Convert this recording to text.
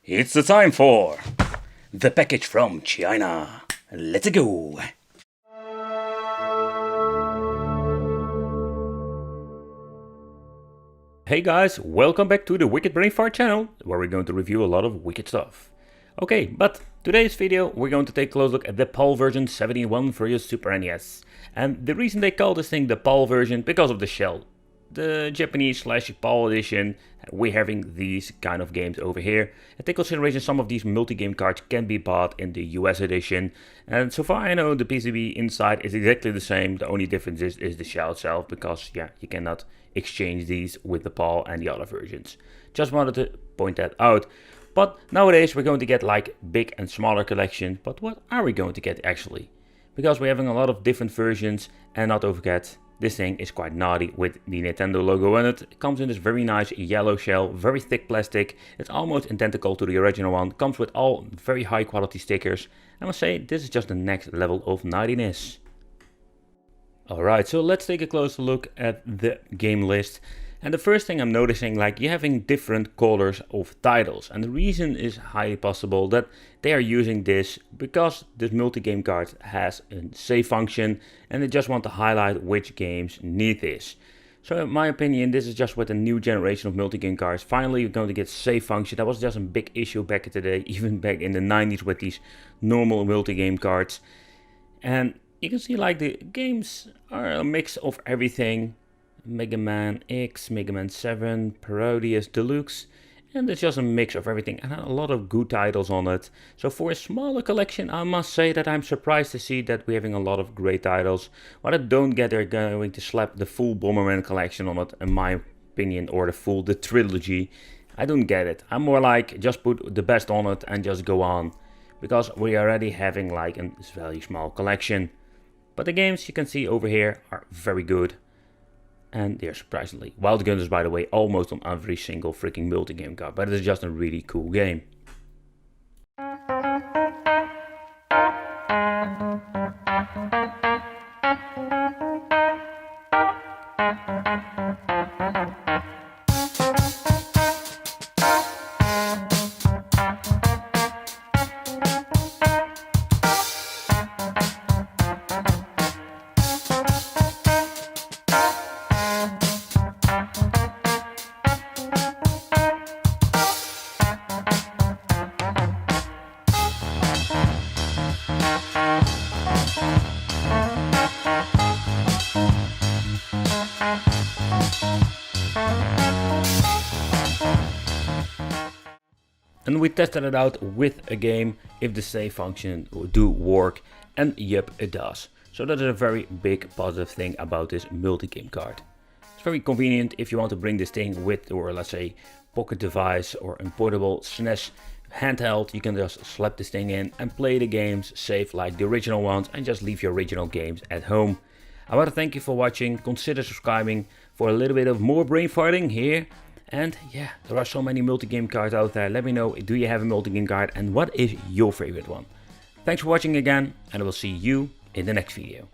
It's the time for the package from China. Let's go. Hey guys, welcome back to the Wicked Brain Fart channel, where we're going to review a lot of wicked stuff. Okay, but today's video we're going to take a close look at the PAL version 71 for your Super NES. And the reason they call this thing the PAL version, because of the shell. The Japanese / PAL edition, we're having these kind of games over here. And take consideration some of these multi-game cards can be bought in the US edition. And so far I know the PCB inside is exactly the same. The only difference is the shell itself, because yeah, you cannot exchange these with the PAL and the other versions. Just wanted to point that out. But nowadays we're going to get like big and smaller collection. But what are we going to get actually? Because we're having a lot of different versions, and not to forget, this thing is quite naughty with the Nintendo logo on it. It comes in this very nice yellow shell, very thick plastic. It's almost identical to the original one. Comes with all very high quality stickers. I must say, this is just the next level of naughtiness. Alright, so let's take a closer look at the game list. And the first thing I'm noticing, like, you're having different colors of titles. And the reason is highly possible that they are using this because this multi-game card has a save function, and they just want to highlight which games need this. So in my opinion, this is just with a new generation of multi-game cards. Finally, you're going to get save function. That was just a big issue back in the day, even back in the 90s with these normal multi-game cards. And you can see like the games are a mix of everything. Mega Man X, Mega Man 7, Parodius Deluxe, and it's just a mix of everything and a lot of good titles on it. So for a smaller collection, I must say that I'm surprised to see that we're having a lot of great titles. What I don't get, they're going to slap the full Bomberman collection on it, in my opinion, or the trilogy. I don't get it. I'm more like, just put the best on it and just go on, because we're already having like a very small collection. But the games you can see over here are very good. And they're surprisingly Wild Gunners, by the way, almost on every single freaking multi-game card. But it's just a really cool game. And we tested it out with a game if the save function do work, and yep, it does. So that is a very big positive thing about this multi-game card. It's very convenient if you want to bring this thing with, or let's say pocket device or a portable SNES handheld. You can just slap this thing in and play the games, save like the original ones, and just leave your original games at home. I want to thank you for watching. Consider subscribing for a little bit of more brain farting here. And yeah, there are so many multi-game cards out there. Let me know, do you have a multi-game card and what is your favorite one? Thanks for watching again, and I will see you in the next video.